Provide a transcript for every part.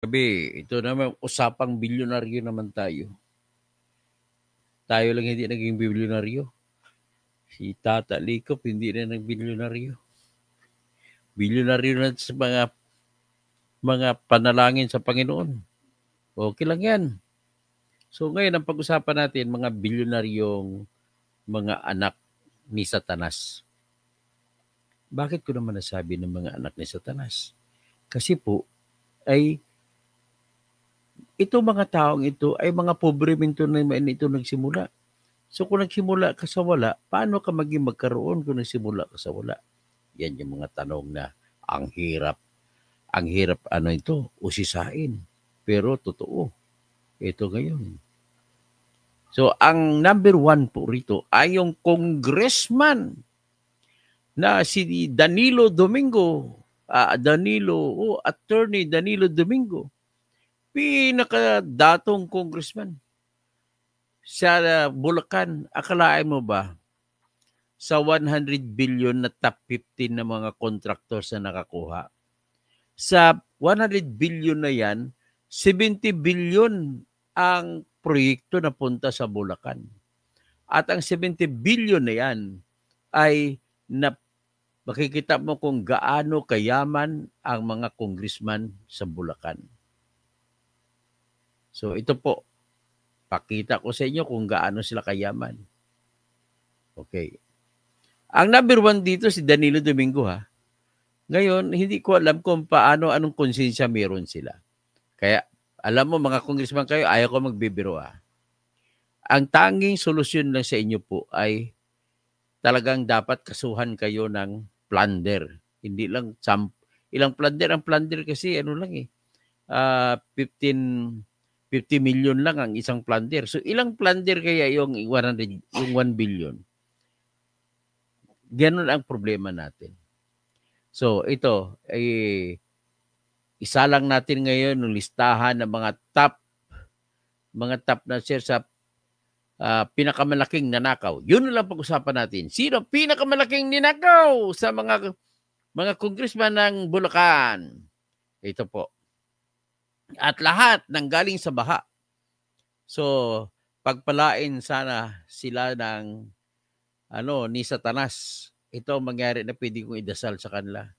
Sabi, ito naman, usapang bilyonaryo naman tayo. Tayo lang hindi naging bilyonaryo. Si Tata Likop hindi na naging bilyonaryo. Bilyonaryo na sa mga panalangin sa Panginoon. Okay lang yan. So ngayon, ang pag-usapan natin, mga bilyonaryong mga anak ni Satanas. Bakit ko naman nasabi ng mga anak ni Satanas? Kasi po, ay itong mga taong ito ay mga pobre minto na ito nagsimula. So kung nagsimula ka sa wala, paano ka maging magkaroon kung nagsimula ka sa wala? Yan yung mga tanong na ang hirap usisain. Pero totoo. Ito ngayon. So ang number one po rito ay yung congressman na si Danilo Domingo. Attorney Danilo Domingo. Pinakadatong congressman sa Bulacan. Akalain mo ba sa 100 billion na top 15 na mga contractors na nakakuha? Sa 100 billion na yan, 70 billion ang proyekto na punta sa Bulacan. At ang 70 billion na yan ay makikita mo kung gaano kayaman ang mga congressman sa Bulacan. So ito po, pakita ko sa inyo kung gaano sila kayaman. Okay. Ang number one dito si Danilo Domingo ha. Ngayon, hindi ko alam kung anong konsensya meron sila. Kaya, alam mo mga congressman kayo, ayaw ko magbibiro ha. Ang tanging solusyon lang sa inyo po ay talagang dapat kasuhan kayo ng plunder. Hindi lang ilang plunder. Ang plunder kasi ano lang 50 million lang ang isang plunder. So ilang plunder kaya yung 1 billion? Ganun ang problema natin. So ito ay isa lang natin ngayon ng listahan ng mga top na share sa pinakamalaking nanakaw. Yun lang pag-usapan natin. Sino pinakamalaking ninakaw sa mga congressman ng Bulacan? Ito po. At lahat nanggaling sa baha. So, pagpalain sana sila ng ni Satanas. Ito ang mangyari na pwede kong idasal sa kanila.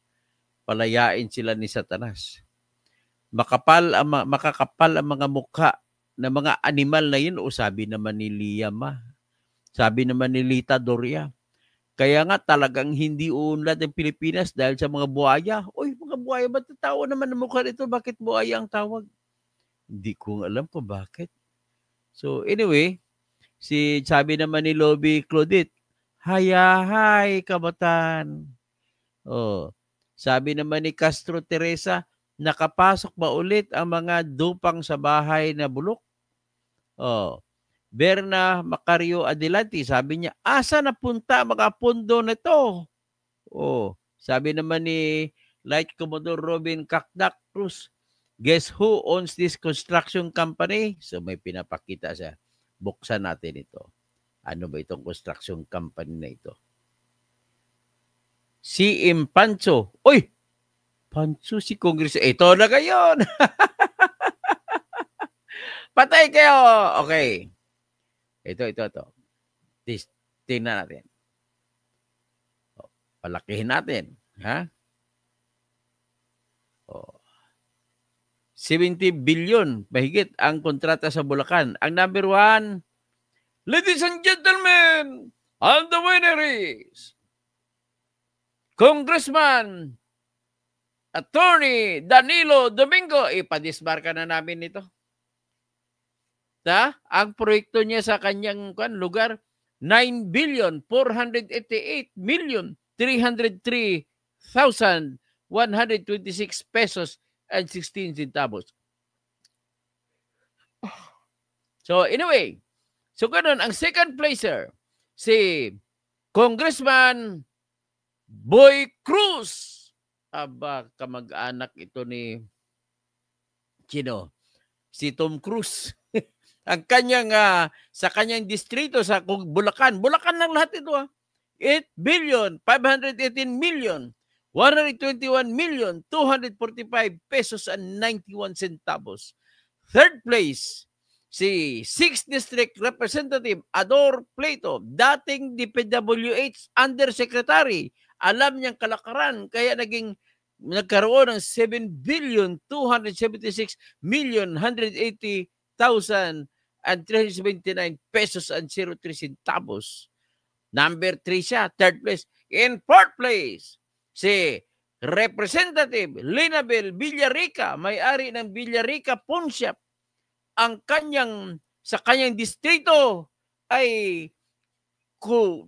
Palayain sila ni Satanas. Makakapal ang mga mukha ng mga animal na yun. O sabi naman ni Liyama. Sabi naman ni Lita Doria. Kaya nga talagang hindi uunlad ang Pilipinas dahil sa mga buhaya. Uy, mga buhaya, ba't tao naman ang mukha nito? Bakit buhaya ang tawag? Hindi ko alam kung bakit. So anyway, sabi naman ni Lobby Claudette, hayahay kabataan. Oh, sabi naman ni Castro Teresa, nakapasok ba ulit ang mga dupang sa bahay na bulok? Oh, Berna Macario Adelante, sabi niya, asa napunta mga pundo na to? Oh, sabi naman ni Light Commodore Robin Kakdak Cruz, guess who owns this construction company? So may pinapakita siya. Buksan natin ito. Ano ba itong construction company na ito? Si Pancho. Uy! Pancho si Congress. Ito na ngayon. Patay kayo. Okay. Ito. Tingnan natin. Palakihin natin. Ha? 70 billion mahigit ang kontrata sa Bulacan. Ang number one, ladies and gentlemen, and the winner is Congressman Attorney Danilo Domingo. Ipadisbarka na namin ito. Ang proyekto niya sa kanyang lugar, 9,488,303,126 pesos and 16 centavos. So anyway, so ganun, ang second placer, si Congressman Boy Cruz. Aba, kamag-anak ito ni si Tom Cruise. Ang kanyang sa kanyang distrito sa Bulacan. Bulacan lang lahat ito 8,518,000,000 121,245 pesos and 91 centavos. Third place, si 6th District Representative Ador Plato, dating DPWH Undersecretary. Alam niyang kalakaran, kaya nagkaroon ng 7,276,180,379 pesos and 03 centavos. Number 3 siya, third place. In fourth place, si Representative Linabel Villarica, may-ari ng Villarica Pawn Shop. Sa kanyang distrito ay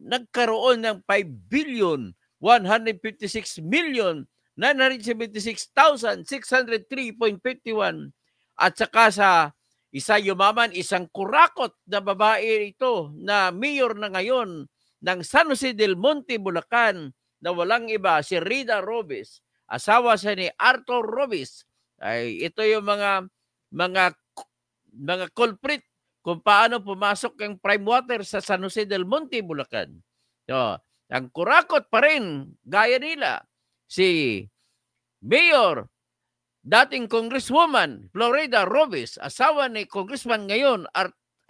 nagkaroon ng 5,156,976,603.51. At saka sa isa yumaman, isang kurakot na babae ito na mayor na ngayon ng San Jose del Monte, Bulacan, na walang iba, si Rida Robes, asawa siya ni Arthur Robes. Ay, ito yung mga culprit kung paano pumasok ang prime water sa San Jose del Monte, Bulacan. So, ang kurakot pa rin, gaya nila, si Mayor, dating Congresswoman Florida Robes, asawa ni Congressman ngayon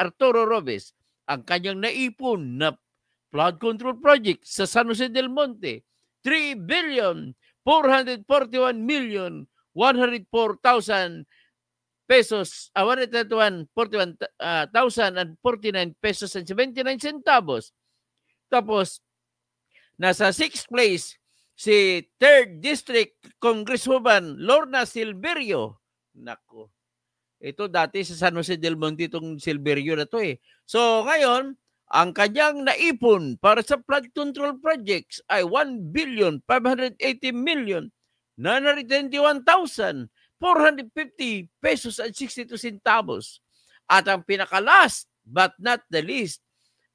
Arturo Robes, ang kanyang naipon na flood control project sa San Jose del Monte, 3,441,104,000 pesos, 141,049 pesos and 79 centavos. Tapos, nasa 6th place, si 3rd District Congresswoman Lorna Silverio. Nako, ito dati sa San Jose del Monte itong Silverio na to eh. So, ngayon, ang kanyang naipon para sa flood control projects ay 1,580,921,450 pesos at 62 centavos. At ang pinaka-last but not the least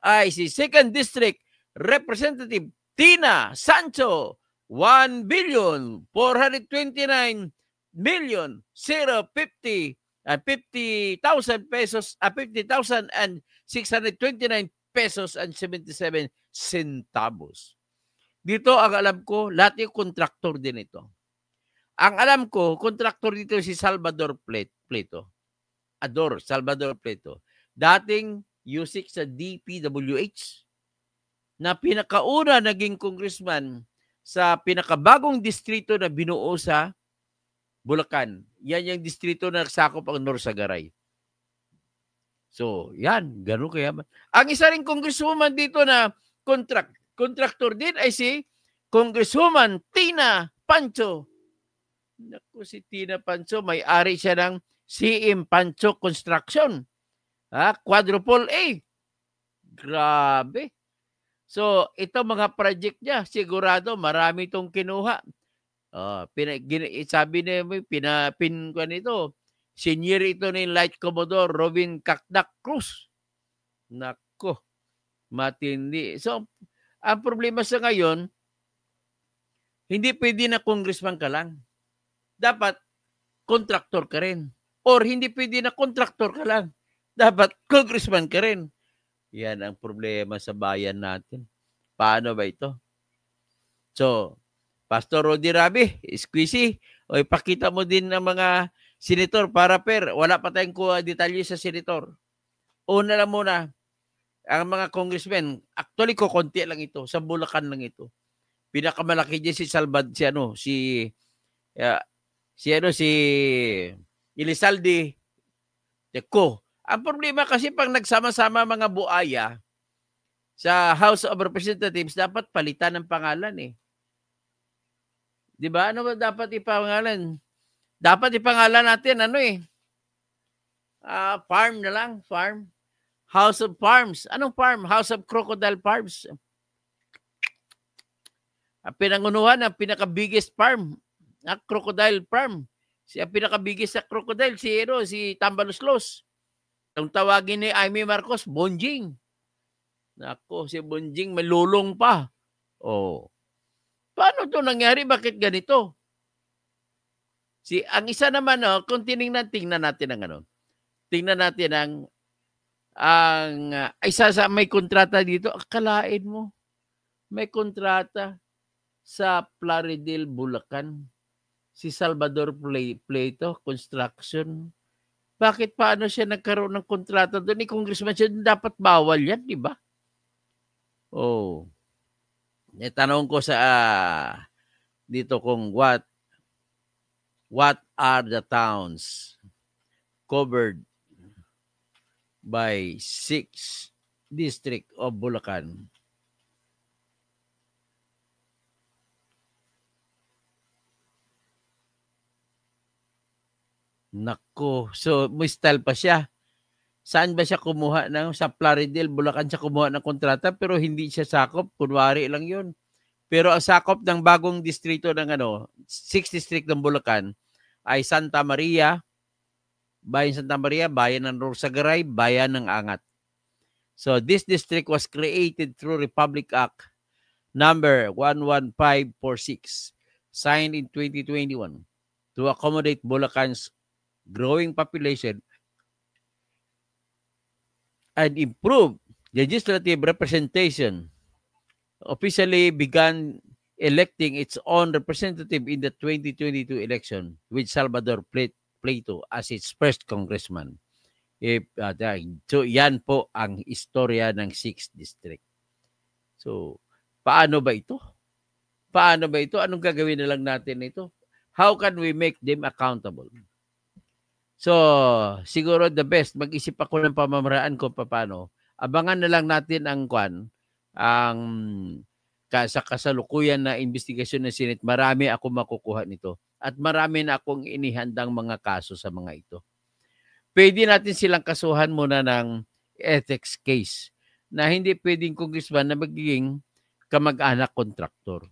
ay si 2nd District Representative Tina Sancho, 1,429,050,050,000 pesos, 50,629 pesos and 77 centavos. Dito ang alam ko, lahat yung kontraktor din ito. Ang alam ko, kontraktor dito si Salvador Plato. Salvador Plato. Dating USIC sa DPWH na pinakauna naging congressman sa pinakabagong distrito na binuo sa Bulacan. Yan yung distrito na nagsakop ang Norsagaray. So, yan, gano'n kaya. Ang isa ring congresswoman dito na kontraktor din ay si Congresswoman Tina Pancho. Naku, si Tina Pancho, may-ari siya ng CM Pancho Construction. Quadruple A. Grabe. So, ito mga project niya, sigurado marami itong kinuha. Sabi niya, pinkuan ito. Senior ito ni Light Commodore Robin Cacdac Cruz. Nako, matindi. So, ang problema sa ngayon, hindi pwede na congressman ka lang. Dapat, kontraktor ka rin. Or hindi pwede na kontraktor ka lang. Dapat, congressman ka rin. Yan ang problema sa bayan natin. Paano ba ito? So, Pastor Rodi Rabi, squeezy, o ipakita mo din ng mga senator para wala pa tayong detalye sa senator. Una lang muna, ang mga congressmen, actually konti lang ito, sa Bulacan lang ito. Pinakamalaki din si Elizalde Teco. Ang problema kasi pag nagsama-sama mga buaya sa House of Representatives, dapat palitan ng pangalan eh. Di ba? Ano ba dapat ipangalan? Dapat ipangalan natin, farm na lang, farm. House of Farms. Anong farm? House of Crocodile Farms. Ang pinangunuhan, ang pinaka-biggest farm, crocodile farm. Ang pinaka-biggest sa crocodile, si Tambaluslos. Ang tawagin ni Amy Marcos, Bonjing. Nako, si Bonjing may lulong pa. Oh. Paano to nangyari? Bakit ganito? Ang isa naman, kung tingnan natin ang isa sa may kontrata dito, akalain mo, may kontrata sa Plaridel, Bulacan. Si Salvador Pleito Construction. Bakit paano siya nagkaroon ng kontrata doon? Ni Congressman siya, dapat bawal yan, di ba? Oh. Tanong ko sa dito kung what are the towns covered by 6 district of Bulacan? Nako, so may style pa siya. Saan ba siya kumuha ng sa Plaridel, Bulacan siya kumuha ng kontrata pero hindi siya sakop, kunwari lang 'yun. Pero ang sakop ng bagong distrito ng 6 district ng Bulacan ay Santa Maria, Bayan Santa Maria, Bayan ng Rorsagaray, Bayan ng Angat. So this district was created through Republic Act number 11546 signed in 2021 to accommodate Bulacan's growing population and improve legislative representation. Officially began electing its own representative in the 2022 election with Salvador Pleito as its first congressman. So yan po ang istorya ng 6th district. So paano ba ito? Anong gagawin na lang natin ito? How can we make them accountable? So, siguro the best, mag-isip ako ng pamamaraan kung paano. Abangan na lang natin ang sa kasalukuyan na investigasyon ng Senate. Marami ako makukuha nito. At marami na akong inihandang mga kaso sa mga ito. Pwede natin silang kasuhan muna ng ethics case na hindi pwedeng congressman na magiging kamag-anak kontraktor.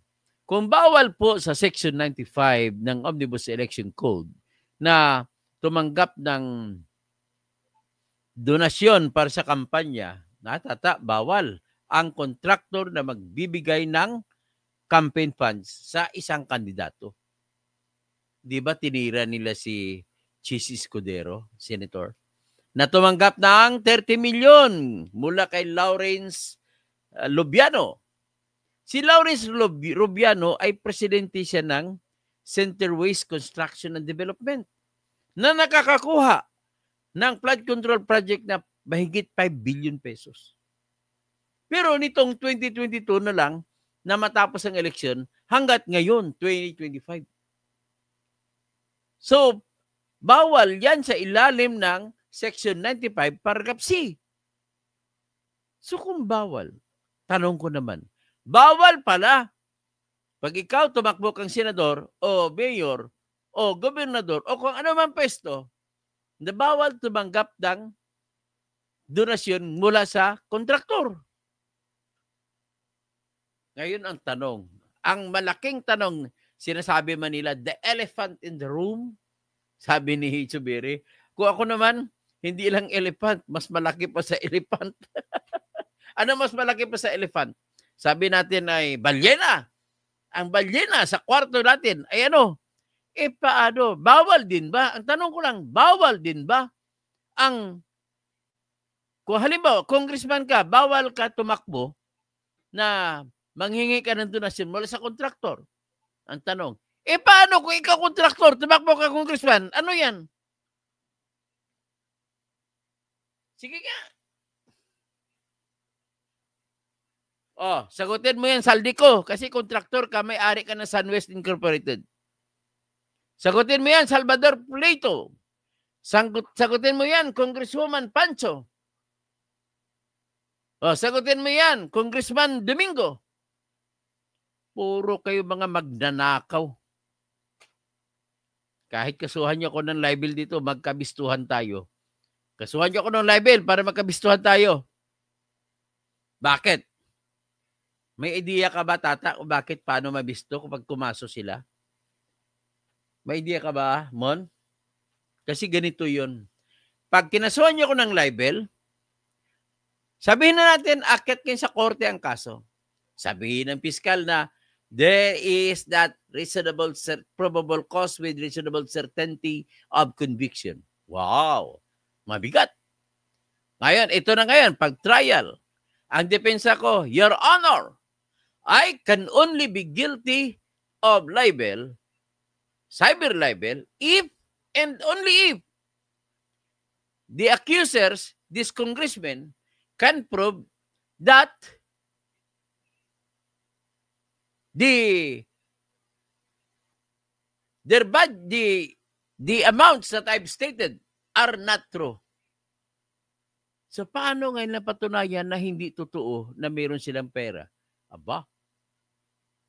Kung bawal po sa Section 95 ng Omnibus Election Code na tumanggap ng donasyon para sa kampanya, bawal ang kontraktor na magbibigay ng campaign funds sa isang kandidato. Di ba tinira nila si Chis Escudero, Senator, na tumanggap ng 30 million mula kay Lawrence Lubiano. Si Lawrence Lubiano ay presidente siya ng Centerways Construction and Development na nakakakuha ng flood control project na mahigit 5 billion pesos. Pero nitong 2022 na lang na matapos ang eleksyon hanggat ngayon, 2025. So, bawal yan sa ilalim ng Section 95, Paragraph C. So, kung bawal, tanong ko naman, bawal pala pag ikaw tumakbo kang senador o mayor o gobernador o kung ano man pwesto, na bawal tumanggap ng donasyon mula sa kontraktor. Ngayon ang tanong, ang malaking tanong, sinasabi man nila, the elephant in the room, sabi ni Chubiri. Kung ako naman, hindi lang elephant, mas malaki pa sa elephant. Ano mas malaki pa sa elephant? Sabi natin ay balyena. Ang balyena sa kwarto natin ay ano? Paano? Bawal din ba? Ang tanong ko lang, bawal din ba ang, kung halimbawa, congressman ka, bawal ka tumakbo na manghingi ka ng donasyon mula sa kontraktor? Ang tanong, paano kung ikaw kontraktor, tumakbo ka congressman? Ano yan? Sige nga. Sagutin mo yan, saldi ko. Kasi kontraktor ka, may-ari ka ng SunWest Incorporated. Sagutin mo yan, Salvador Pleito. Sagutin mo yan, Congresswoman Pancho. Sagutin mo yan, Congressman Domingo. Puro kayo mga magnanakaw. Kahit kasuhan niyo ako ng libel dito, magkabistuhan tayo. Kasuhan niyo ako ng libel para magkabistuhan tayo. Bakit? May idea ka ba, Tata, kung bakit paano mabisto kapag kumaso sila? May idea ka ba, Mon? Kasi ganito yun. Pag kinasuhan niyo ako ng libel, sabihin na natin, akit kayo sa korte ang kaso. Sabihin ng piskal na, there is that reasonable, probable cause with reasonable certainty of conviction. Wow! Mabigat. Ngayon, ito na ngayon, pag trial, ang depensa ko, Your Honor, I can only be guilty of libel, cyber libel, if and only if the accusers, this congressman, can prove that the amounts that I've stated are not true. So paano ngayon napatunayan na hindi totoo na meron silang pera? Aba,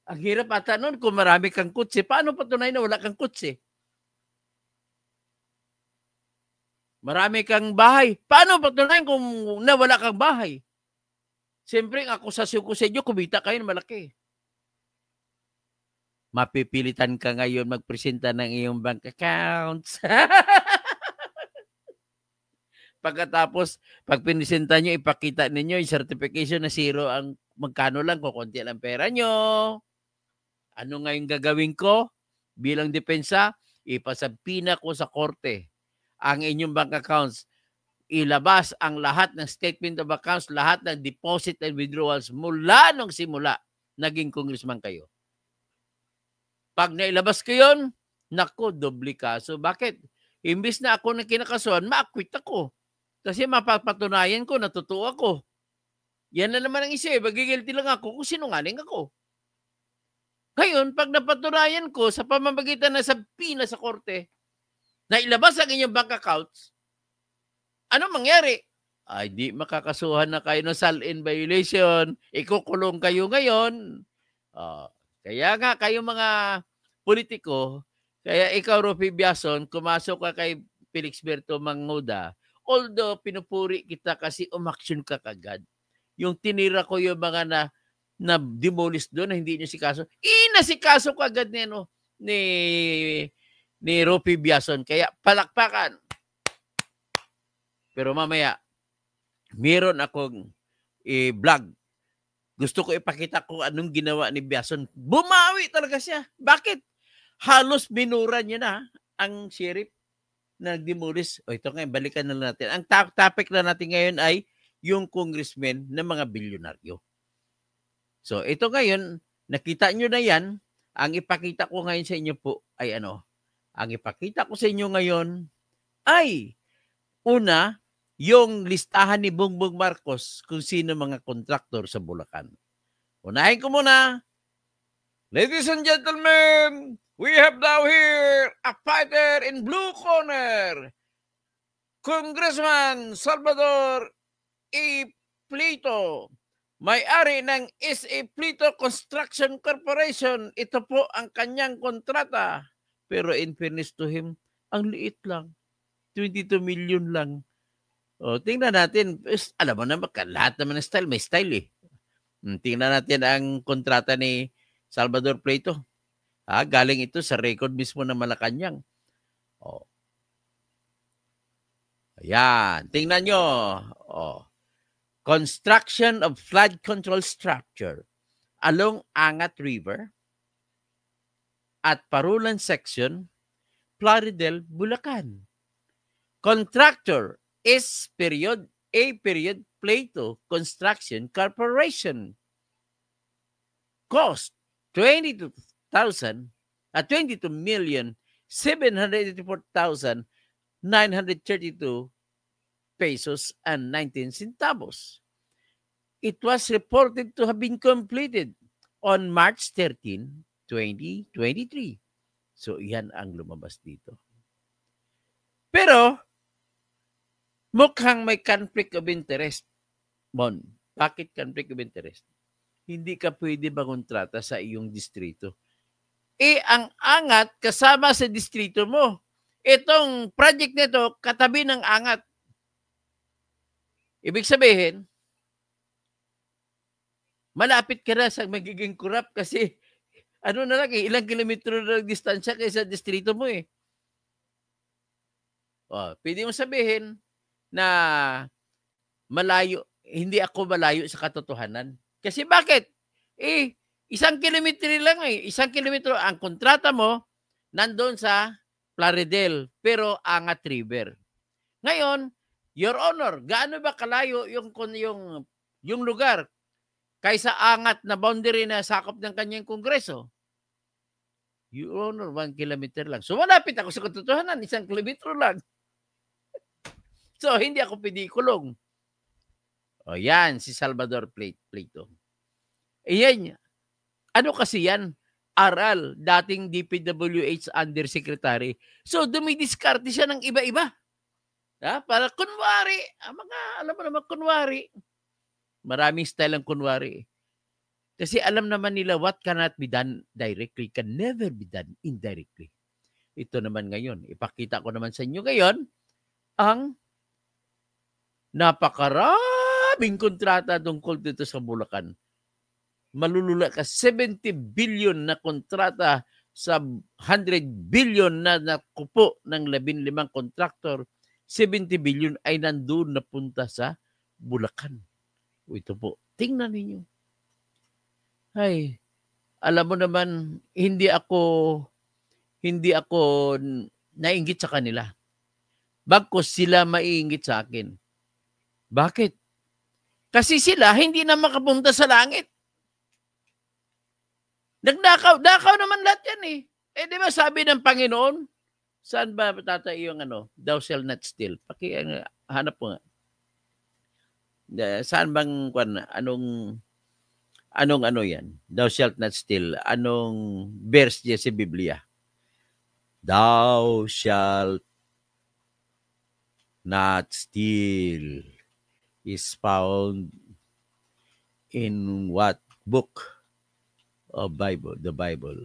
ang hirap ata nun kung marami kang kutsi. Paano patunayan na wala kang kutsi? Marami kang bahay. Paano patunayan kung na wala kang bahay? Siyempre, ang akusasyon ko sa inyo, kumita kayo ng malaki. Mapipilitan ka ngayon magpresenta ng iyong bank accounts. Pagkatapos, pag pinisenta nyo, ipakita ninyo yung certification na zero ang magkano lang, kukunti lang pera nyo. Ano ngayon gagawin ko? Bilang depensa, ipasabpina ko sa korte ang inyong bank accounts. Ilabas ang lahat ng statement of accounts, lahat ng deposit and withdrawals mula nung simula naging congressman kayo. Pag nailabas ko yun, naku, doble kaso. Bakit? Imbis na ako na kinakasuhan, ma-acquit ako. Kasi mapapatunayan ko na totoo ako. Yan na naman ang isa eh. Magigilty lang ako kung sinungaling ako. Ngayon, pag napatunayan ko sa pamamagitan na sabpina sa korte na ilabas ang inyong bank accounts, ano mangyari? Ay, di makakasuhan na kayo ng SAL-in violation. Ikukulong kayo ngayon. Kaya nga kayo mga politiko, kaya ikaw, Rufi Biason, kumasok ka kay Felix Berto Manguda, although pinupuri kita kasi umaksyon ka kagad. Yung tinira ko yung mga na demolish doon na hindi niyo sikaso, inasikaso ko agad ni Rufi Biason. Kaya palakpakan. Pero mamaya, meron akong vlog. Gusto ko ipakita ko anong ginawa ni Biason. Bumawi talaga siya. Bakit? Halos minura niya na ang sheriff na nag-demolish. O ito ngayon, balikan na natin. Ang topic na natin ngayon ay yung congressman ng mga bilyonaryo. So ito ngayon, nakita nyo na yan. Ang ipakita ko ngayon sa inyo po ay ano? Ang ipakita ko sa inyo ngayon ay una, yung listahan ni Bongbong Marcos kung sino mga kontraktor sa Bulacan. Unahin ko muna. Ladies and gentlemen, we have now here a fighter in blue corner, Congressman Salvador E. Plito, may-ari ng S.A. Plito Construction Corporation. Ito po ang kanyang kontrata. Pero in fairness to him, ang liit lang. 22 million lang. O, tingnan natin. Alam mo naman, lahat naman ng style, may style eh. Tingnan natin ang kontrata ni Salvador Plito. Galing ito sa record mismo ng Malacanang. O. Ayan. Tingnan nyo. O. Construction of flood control structure along Angat River at Parulan Section, Plaridel, Bulacan. Contractor is Plito Construction Corporation. Cost 22,784,932 pesos and 19 centavos. It was reported to have been completed on March 13, 2023. So, yan ang lumabas dito. Pero, mukhang may conflict of interest. Mon, bakit conflict of interest? Hindi ka pwede mangontrata sa iyong distrito. Ang Angat kasama sa distrito mo. Itong project nito, katabi ng Angat. Ibig sabihin, malapit ka na sa magiging corrupt kasi ano na lang ilang kilometro na lang distansya kaysa distrito mo eh. Pwede mo sabihin na malayo, hindi ako malayo sa katotohanan. Kasi bakit? 1 kilometro lang eh. 1 kilometro ang kontrata mo nandoon sa Plaridel, pero Angat River. Ngayon, Your Honor, gaano ba kalayo yung lugar? kaysa angat na boundary na sakop ng kanyang kongreso. Your Honor, 1 kilometer lang. So malapit ako sa katotohanan, 1 kilometro lang. So hindi ako pinikulong. O yan, si Salvador Plato. Iyan, ano kasi yan? Aral, dating DPWH Undersecretary. So dumidiskarte siya ng iba-iba. Para kunwari, alam mo naman, kunwari. Maraming style ang kunwari. Kasi alam naman nila what cannot be done directly can never be done indirectly. Ito naman ngayon, ipakita ko naman sa inyo ngayon ang napakaraming kontrata tungkol dito sa Bulacan. Malulula ka, 70 billion na kontrata sa 100 billion na nakupo ng 15 kontraktor. 70 billion ay nandun na punta sa Bulacan. Ito po, tingnan ninyo. Ay, alam mo naman, hindi ako nainggit sa kanila. Bagkus sila maiinggit sa akin. Bakit? Kasi sila hindi na makapunta sa langit. Nagdakaw naman lahat yan eh. Di ba sabi ng Panginoon, saan ba tatay yung thou shall not steal? Hanap mo nga. Saan bang, anong yan? Thou shalt not steal. Anong verse niya sa Biblia? Thou shalt not steal is found in what book of Bible? The Bible.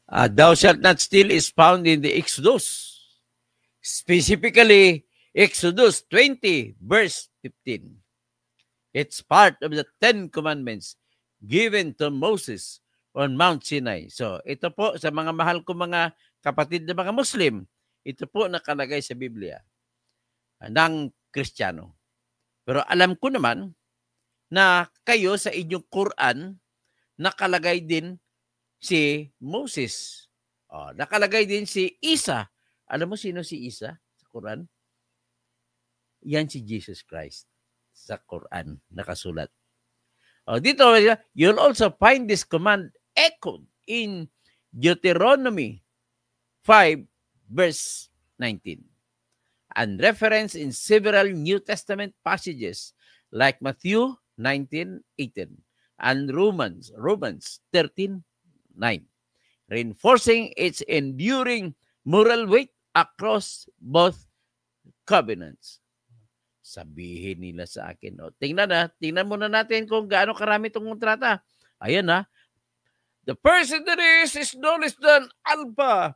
Thou shalt not steal is found in the Exodus. Specifically, Exodus 20, verse 15. It's part of the 10 Commandments given to Moses on Mount Sinai. So, ito po sa mga mahal ko mga kapatid na mga Muslim, ito po nakalagay sa Biblia ng Kristiyano. Pero alam ko naman na kayo sa inyong Quran, nakalagay din si Moses. Nakalagay din si Isa. Alam mo sino si Isa sa Quran? Yan si Jesus Christ sa Quran nakasulat. Dito, you'll also find this command echoed in Deuteronomy 5, verse 19. And reference in several New Testament passages like Matthew 19:18 and Romans 13:9, reinforcing its enduring moral weight across both covenants. Sabihin nila sa akin, tingnan muna natin kung gaano karami itong kontrata. Ayan the person that is known as the Alpha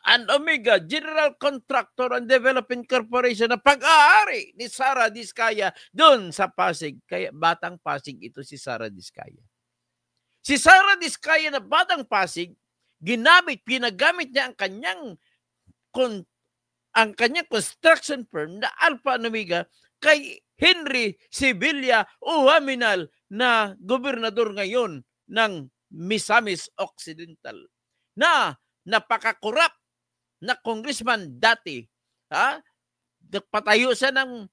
and Omega General Contractor and Development Corporation na pag-aari ni Sara Diskaya doon sa Pasig. Kaya Batang Pasig ito si Sara Diskaya. Si Sara Diskaya na Batang Pasig, pinagamit niya ang kanyang construction firm na Alpha and Omega kay Henry Sibilia Uhaminal na gobernador ngayon ng Misamis Occidental na napakakurap na congressman dati. Nagpatayo siya ng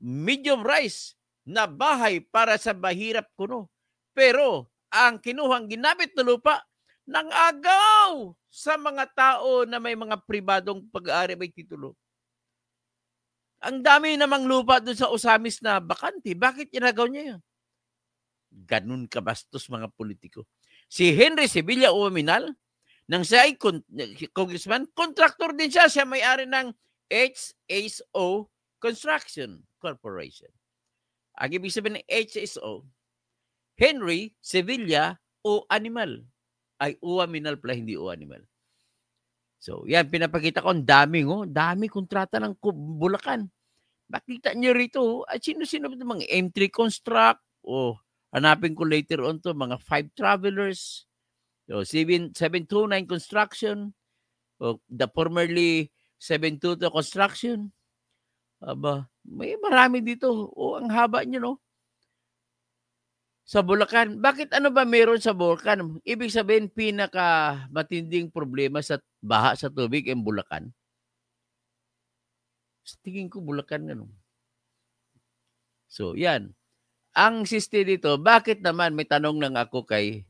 medium rise na bahay para sa mahirap kuno. Pero ang kinuhang ginamit na lupa nang agaw sa mga tao na may mga pribadong pag-aari may titulo. Ang dami namang lupa doon sa Osamis na bakante. Bakit inagaw niya yun? Ganun kabastos mga politiko. Si Henry Sibilia Uhaminal, nang siya ay congressman, contractor din siya. Siya may-ari ng HSO Construction Corporation. Ang ibig sabihin ng HSO, Henry Sibilia Uhaminal. Ay Uhaminal pala, hindi Uhaminal. So, yan, pinapakita ko, ang dami kontrata ng Bulacan. Makita nyo rito, at sino-sino mga M3 Construct, hanapin ko later on to, mga 5 Travelers, 729 Construction, the formerly 722 Construction. May marami dito. Ang haba nyo, no? Sa Bulacan. Bakit ano ba meron sa Bulacan? Ibig sabihin, matinding problema sa baha sa tubig ang Bulacan. Sa tingin ko, Bulacan ano. So, yan. Ang siste dito, bakit naman, may tanong lang ako kay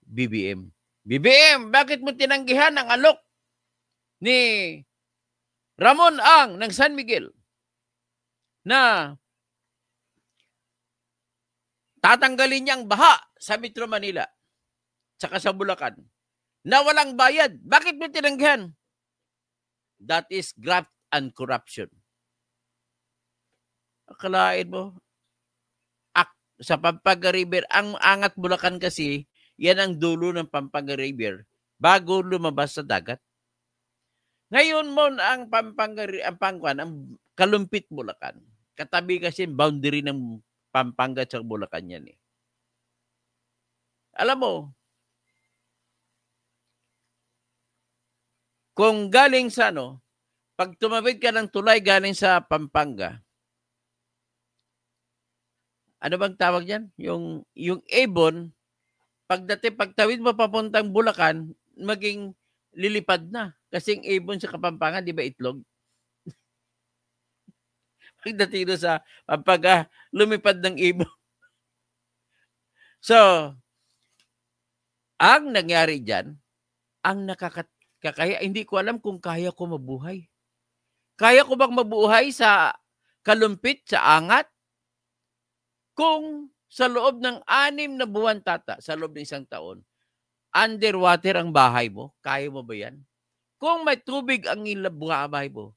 BBM. BBM, bakit mo tinanggihan ang alok ni Ramon Ang ng San Miguel na tatanggalin niyang baha sa Metro Manila tsaka sa Bulacan na walang bayad? Bakit mo tinanggihan? That is graft and corruption. Akalain mo, sa Pampanga River, ang Angat Bulacan kasi, yan ang dulo ng Pampanga River bago lumabas sa dagat. Ngayon mo ang ang Kalumpit Bulacan. Katabi kasi boundary ng Pampanga at Bulacan yan eh. Alam mo, kung galing sa pag tumawid ka ng tulay galing sa Pampanga, ano bang tawag yan? Yung ibon, pagtawid mo papuntang Bulacan, maging lilipad na. Kasi yung ibon sa Kapampangan, di ba itlog? Pagdating doon sa Pampanga, lumipad ng ibon. So, ang nangyari dyan, ang nakakaya, hindi ko alam kung kaya ko mabuhay. Kaya ko bang mabuhay sa Kalumpit, sa Angat? Kung sa loob ng 6 na buwan, sa loob ng 1 taon, underwater ang bahay mo, kaya mo ba yan? Kung may tubig ang bahay mo,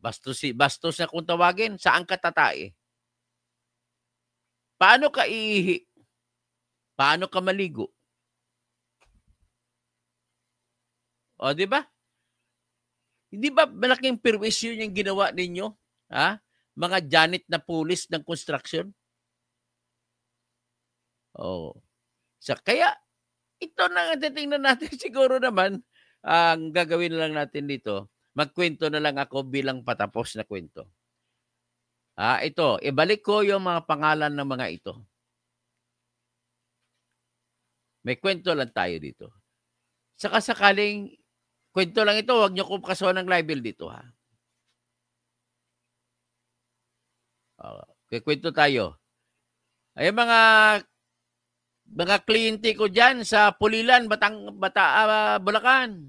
bastos na kung tawagin, saan ka tatae? Paano ka iihi? Paano ka maligo? O, di ba? Hindi ba malaking perwisyo yung ginawa ninyo? Ha? Mga Janet na pulis ng construction? Oh. So, kaya, ito na ang titingnan natin. Siguro naman, ang gagawin lang natin dito, magkwento na lang ako bilang patapos na kwento. Ito, ibalik ko yung mga pangalan ng mga ito. May kwento lang tayo dito. Saka sakaling, kwento lang ito, huwag niyo kong kasuhan ng libel dito, ha? Kwento tayo. Ay, mga kliyente ko dyan sa Pulilan, Bulacan.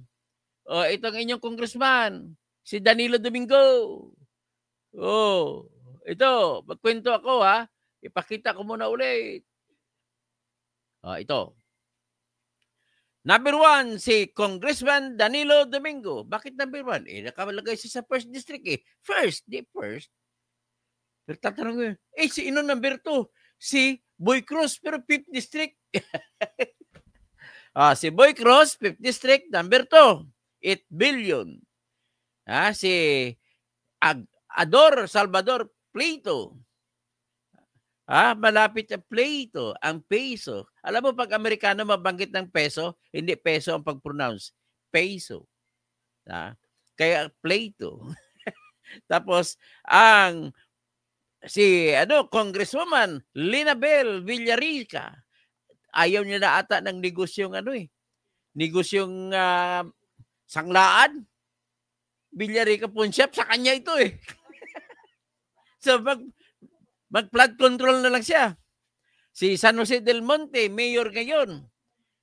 O, itong inyong congressman, si Danilo Domingo. Oh, ito, magkwento ako, ha? Ipakita ko muna ulit. Ito. Number 1, si Congressman Danilo Domingo. Bakit number 1? Nakalagay siya sa 1st district eh. First. Pero tatanong ko, si ino number 2? Si Boy Cruz, pero 5th district. Si Boy Cruz, 5th district, number 2. 8 billion. Si Ador Salvador Plato. Malapit sa Plato, ang peso. Alam mo, pag Amerikano mabanggit ng peso, hindi peso ang pag-pronounce. Peso. Kaya Plato. Tapos, Congresswoman Linabel Villarica. Ayaw niya na ata ng negosyong negosyong sanglaan. Villarica Pawn Shop, sa kanya ito eh. So, mag-flood control na lang siya. Si San Jose del Monte, mayor ngayon,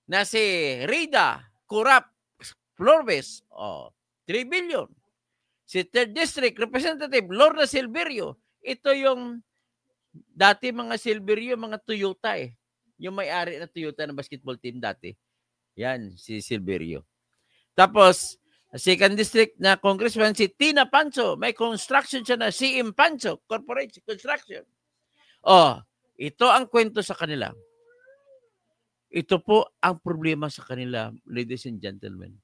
na si Rida Corap Flores, 3 billion. Si 3rd District Representative Lorna Silverio, ito yung dati mga Silverio, mga Toyota eh. Yung may-ari na Toyota na basketball team dati. Yan, si Silverio. Tapos, 2nd District na Congressman si Tina Pancho. May construction siya na CM Pancho Corporate Construction. Ito ang kwento sa kanila. Ito po ang problema sa kanila, ladies and gentlemen.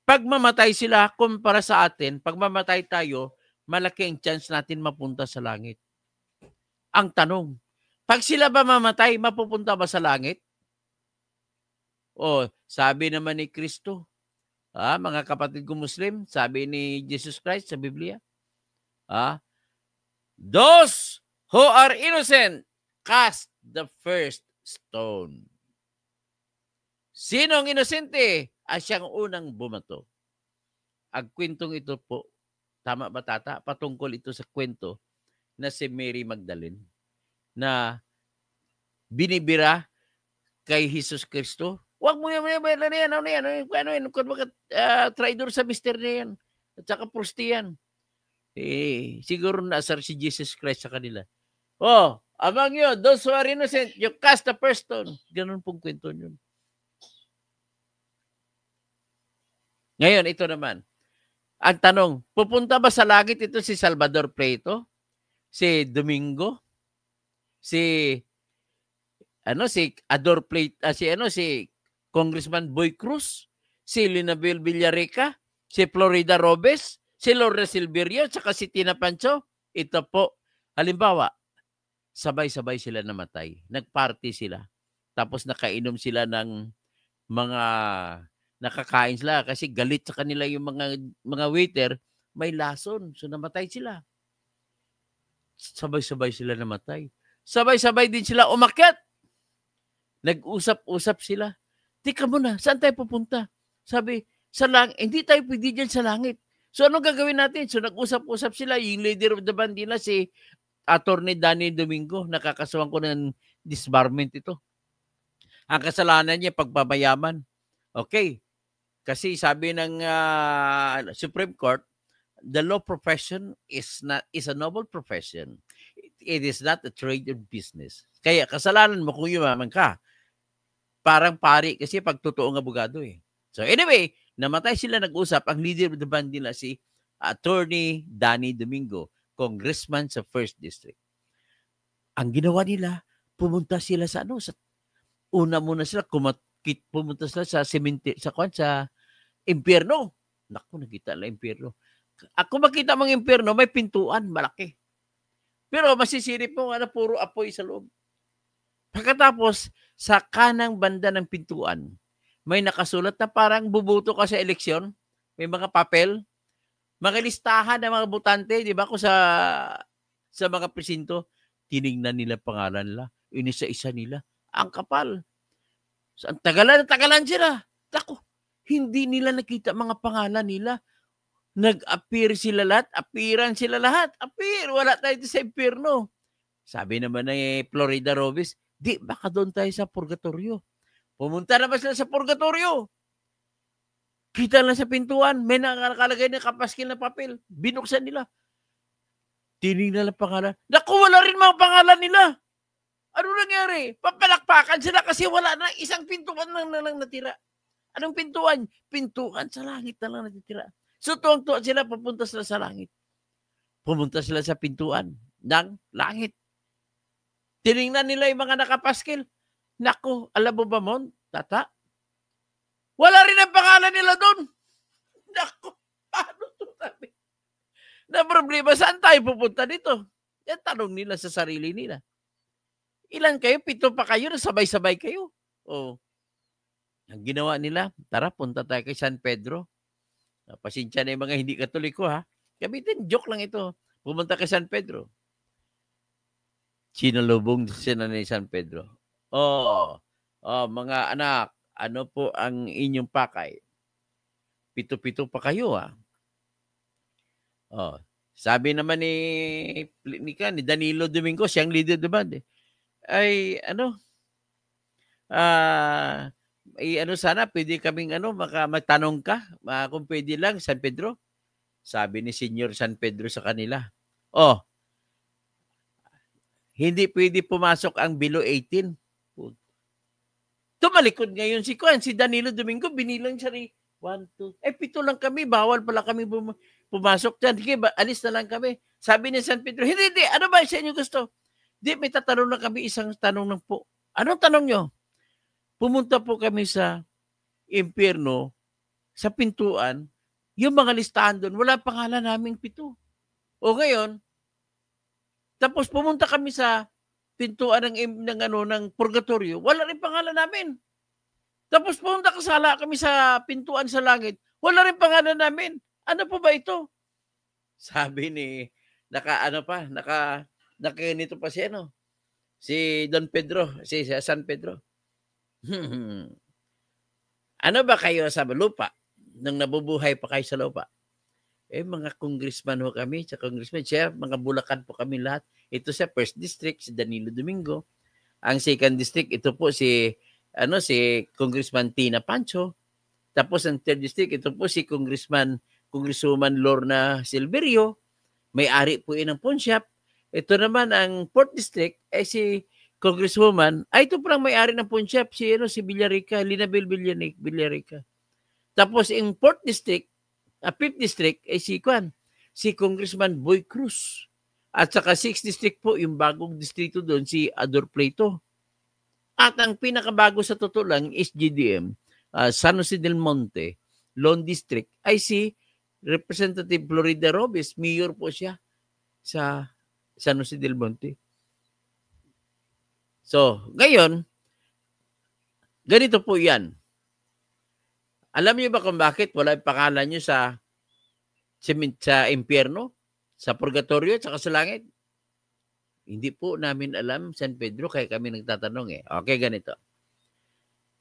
Pag mamatay sila, kumpara sa atin, pag mamatay tayo, malaki ang chance natin mapunta sa langit. Ang tanong, pag sila ba mamatay, mapupunta ba sa langit? Sabi naman ni Kristo, mga kapatid ko Muslim, sabi ni Jesus Christ sa Biblia, dos who are innocent, cast the first stone. Sinong inosente? Siyang unang bumato. Ang kwentong ito po, tama ba tata? Patungkol ito sa kwento na si Mary Magdalene na binibira kay Jesus Kristo. Huwag mo yan, ano yan, traidor sa mister na yan. At saka prosti yan. Siguro naasar si Jesus Christ sa kanila. Oh, among you, those who are innocent, you cast the first stone. Ganun pong kwento yun. Ngayon, ito naman. Ang tanong, pupunta ba sa langit ito si Salvador Prieto? Si Domingo? Si Ador Plate, si Congressman Boy Cruz? Si Linabel Villareca? Si Florida Robes? Si Laura Silverio? Tsaka si Tina Pancho? Ito po. Halimbawa, sabay-sabay sila namatay. Nagparty sila. Tapos nakainom sila ng mga nakakain sila kasi galit sa kanila yung mga waiter, may lason. So namatay sila. Sabay-sabay sila namatay. Sabay-sabay din sila umakyat. Nag-usap-usap sila. Tika muna, saan tayo pupunta? Sabi, sa langit. Hindi tayo pwede dyan sa langit. So ano gagawin natin? So nag-usap-usap sila. Yung leader of the band nila, si Attorney Danny Domingo, nakakasuhan ko ng disbarment ito. Ang kasalanan niya, pagpapayaman. Okay. Kasi sabi ng Supreme Court, the law profession is a noble profession. It is not a trade or business. Kaya kasalanan mo kung yumaman ka. Parang pari kasi pagtotoong abogado eh. So anyway, namatay sila, nag-usap. Ang leader of the band nila si Attorney Danny Domingo, congressman sa 1st District. Ang ginawa nila, pumunta sila sa una muna sila pumunta sila sa impyerno. Naku, nakita lang impyerno. Ako makita mong impyerno, may pintuan, malaki. Pero masisirip mo, puro apoy sa loob. Pagkatapos, sa kanang banda ng pintuan, may nakasulat na parang bubuto ka sa eleksyon, may mga papel, mga listahan ng mga botante, di ba? Kung sa mga presinto, tinignan nila pangalan nila, inisa-isa nila, ang kapal. So, ang tagalan sila. Tako, hindi nila nakita mga pangalan nila. Nag-appear sila lahat, appear, wala tayo sa impyerno. Sabi naman ng Florida Robes, baka doon tayo sa purgatorio. Pumunta naman sila sa purgatorio. Kita lang sa pintuan, may nakalagay na kapaskil na papel. Binuksan nila. Tinignan lang pangalan. Naku, wala rin mga pangalan nila. Ano nangyari? Papalakpakan sila kasi wala na, isang pintuan lang natira. Anong pintuan? Pintuan sa langit na lang natitira. So tuwang-tuwa sila, papunta sila sa langit. Pumunta sila sa pintuan ng langit. Tinignan nila yung mga nakapaskil. Naku, alam mo ba mo, tata? Wala rin ang pangalan nila doon. Naku, paano ito sabi? Na problema, saan tayo pupunta dito? Yan tanong nila sa sarili nila. Ilan kayo? 7 pa kayo, sabay-sabay kayo. Ang ginawa nila, tara, punta tayo kay San Pedro. Pasensya na yung mga hindi Katoliko ha. Gamitin, joke lang ito. Pumunta kay San Pedro. Sinalubong sila ni San Pedro. Mga anak, ano po ang inyong pakay? 7 pa kayo ha. Sabi naman ni Danilo Domingo, siyang leader of the band ay sana pwede kaming magtanong ka kung pwede lang San Pedro. Sabi ni Senyor San Pedro sa kanila, hindi pwede pumasok ang below 18. Tumalikod ngayon si Danilo Domingo, binilang siya rin 1, 2, 7 lang kami, bawal pala kami pumasok dyan. Sige, alis na lang kami. Sabi ni San Pedro, hindi, ano ba sa inyo gusto? May tatanong na kami, isang tanong lang po. Anong tanong nyo? Pumunta po kami sa impyerno, sa pintuan, yung mga listahan doon, wala pangalan naming 7. Ngayon, tapos pumunta kami sa pintuan ng purgatorio, wala rin pangalan namin. Tapos pumunta kami sa pintuan sa langit, wala rin pangalan namin. Ano po ba ito? Sabi ni, Nakinito pa si ano, si Don Pedro, si San Pedro. Ano ba kayo sa lupa? Nung nabubuhay pa kayo sa lupa? Mga congressman ho kami, sa congressman, siya, mga Bulacan po kami lahat. Ito sa first district, si Danilo Domingo. Ang second district, ito po si Congressman Tina Pancho. Tapos ang third district, ito po si Congresswoman Lorna Silverio. May-ari po yun ng pawn shop. Ito naman ang fourth district, si Congresswoman, ito po lang may-ari ng pawn shop, si Villarica, Linabel Villarica. Tapos yung fourth district, fifth district, si Congressman Boy Cruz. At saka 6th district po, yung bagong distrito doon, si Ador Plato. At ang pinakabago sa totoo lang is GDM, San Jose del Monte, Lone District, ay si Representative Florida Robes. Mayor po siya sa San Jose del Monte. So, ngayon, ganito po yan. Alam niyo ba kung bakit wala yung pangalan niyo sa impyerno, sa purgatorio, at sa langit? Hindi po namin alam, San Pedro, kaya kami nagtatanong Okay, ganito.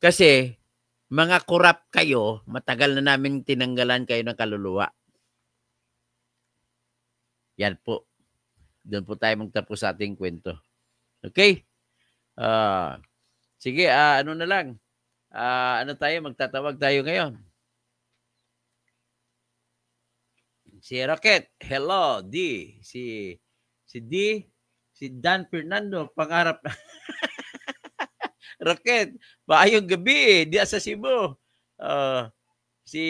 Kasi, mga korap kayo, matagal na namin tinanggalan kayo ng kaluluwa. Yan po. Doon po tayo magtapos sa ating kwento. Okay? Sige, ano na lang. Magtatawag tayo ngayon. Si Rocket, hello, D. Si D, si Dan Fernando, pangarap na. Rocket, maayong gabi, di sa Cebu. Si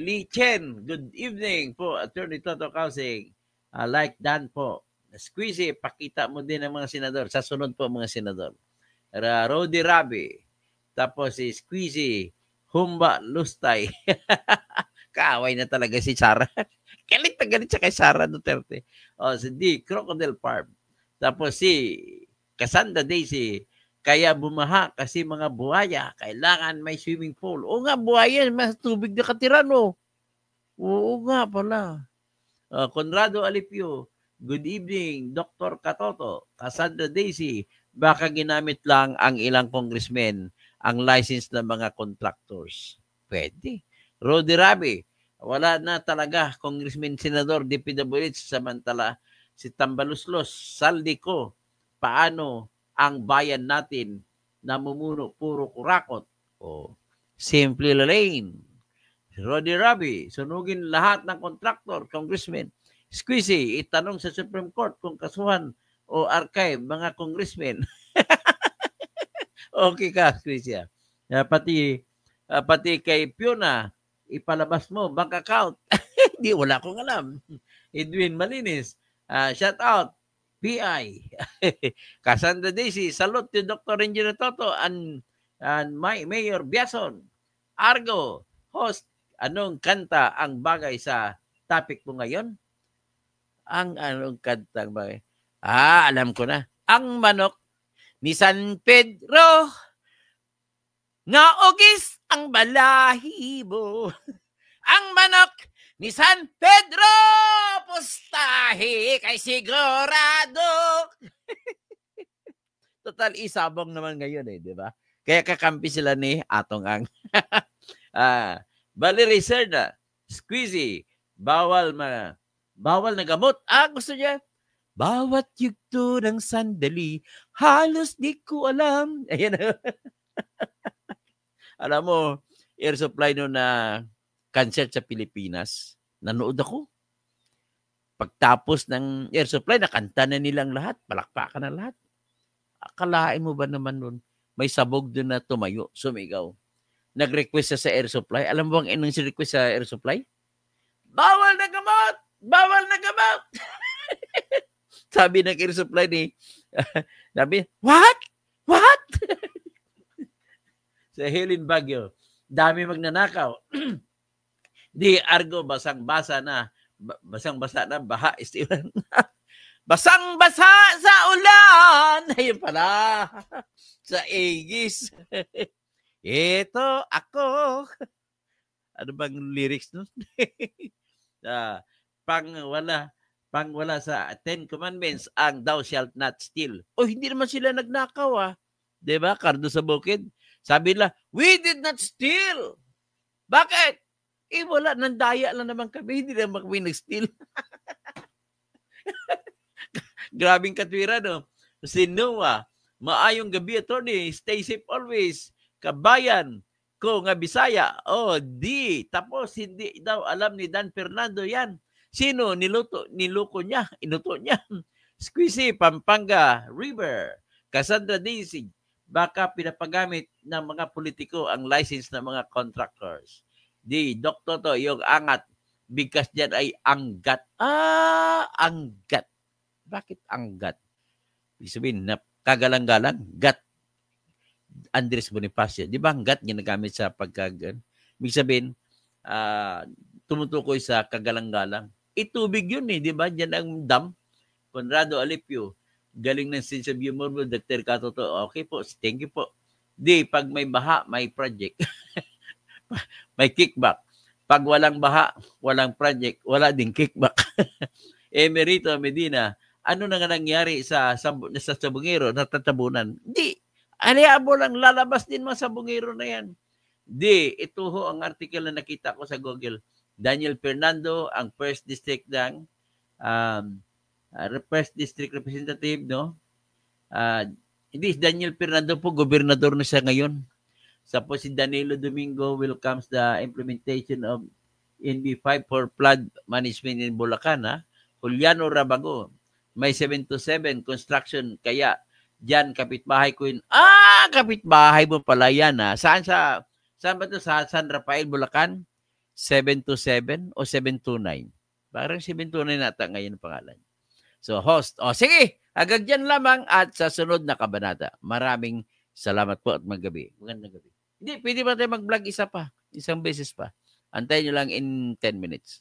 Lee Chen, good evening po, Attorney Toto Kausing. Like Dan po. Squeezy, pakita mo din ang mga senador. Sa sunod po mga senador. Rodi Rabi. Tapos si Squeezy, Humba Lustay. Kaaway na talaga si Sara. Galit na galit siya kay Sara Duterte. Si D, Crocodile Farm. Tapos si Cassandra Daisy, kaya bumaha kasi mga buhaya, kailangan may swimming pool. Oo nga, buhaya, mas tubig na katira, no? Oo nga pala. Conrado Alipio, good evening, Dr. Katoto, Cassandra Daisy, baka ginamit lang ang ilang congressmen ang license ng mga contractors. Pwede. Rodi Rabi, wala na talaga congressman, senador, DPWH, samantala si Tambaluslos, saldi ko, paano ang bayan natin namumuno puro kurakot? Simple lane. Rodi Rabi, sunugin lahat ng contractor, congressman. Squeezy, itanong sa Supreme Court kung kasuhan o archive mga congressmen. Okay ka, Squeezy. Pati kay Fiona, ipalabas mo bank account. Hindi, wala akong alam. Edwin Malinis, shout out, PI. Cassandra Daisy, salute to Dr. Engineer Toto and Mayor Biason. Argo, host, anong kanta ang bagay sa topic mo ngayon? Anong kanta ang bagay? Alam ko na. Ang manok ni San Pedro, nga ogis ang balahibo. Ang manok ni San Pedro, pustahi kay sigurado. Total, isabong naman ngayon di ba? Kaya kakampi sila ni Atong Ang. Valerie Serna, Squeezy, bawal na gamot. Gusto niya, bawat yugto ng sandali, halos di ko alam. Ayan. Alam mo, air supply no na concert sa Pilipinas, nanood ako. Pagtapos ng air supply, nakanta na nilang lahat, palakpakan na lahat. Akalain mo ba naman nun, may sabog doon na tumayo, sumigaw. Nag-request sa air supply. Alam mo bang inong si-request sa air supply? Bawal na gamot! Bawal na gamot! Sabi ng air supply sabi, what? What? Sa Helen Baguio, dami magnanakaw. Di Argo, basang-basa na, baha, istiwan. Basang-basa sa ulan! Ayun pala, sa Aegis. Ito ako. Ano bang lyrics nun? wala sa 10 Commandments ang thou shalt not steal. O hindi naman sila nagnakaw 'Di ba? Kardo sa bukid. Sabi nila, we did not steal. Bakit? Wala, nandaya lang naman kami. Hindi naman kami nag-steal. Grabing katwira, no? Si Noah, maayong gabi, attorney. Stay safe always. Kabayan ko nga Bisaya. Di. Tapos, hindi daw alam ni Dan Fernando yan. Sino? Niluko niya. Inuto niya. Squeezy, Pampanga River. Cassandra Daisy. Baka pinapagamit ng mga politiko ang license ng mga contractors. Doktor to, yung angat. Bigkas dyan ay anggat. Anggat. Bakit anggat? Ibig sabihin, kagalang-galang, gat. Andres Bonifacio. Di ba ang gat ginagamit sa pagkagan? Ibig sabihin, tumutukoy sa kagalang-galang. Itubig yun di ba? Diyan ang dam. Conrado Alipio. Galing ng sense of humor mo, Dr. Katoto. Okay po, thank you po. Pag may baha, may project. May kickback. Pag walang baha, walang project, wala ding kickback. Emerito Medina, ano na nga nangyari sa sabungero, natatabunan? Aliabo lang, lalabas din mga sabungero na yan. Ito ho ang article na nakita ko sa Google. Daniel Fernando, ang First District ng First District Representative, no? Hindi, Daniel Fernando po, gobernador na siya ngayon. Tapos si Danilo Domingo welcomes the implementation of NB5 for flood management in Bulacan. Juliano Rabago, may 7-7 construction, kaya dyan kapitbahay ko yun. Kapitbahay mo pala yan. Saan ba ito? Sa San Rafael, Bulacan? 7-7 o 729? Parang 729 nata ngayon pangalan. So, host. Sige, agad dyan lamang at sa sunod na kabanata. Maraming salamat po at maggabi. Magandang gabi. Hindi, pwede ba tayo mag-vlog isang beses pa? Antayin nyo lang in 10 minutes.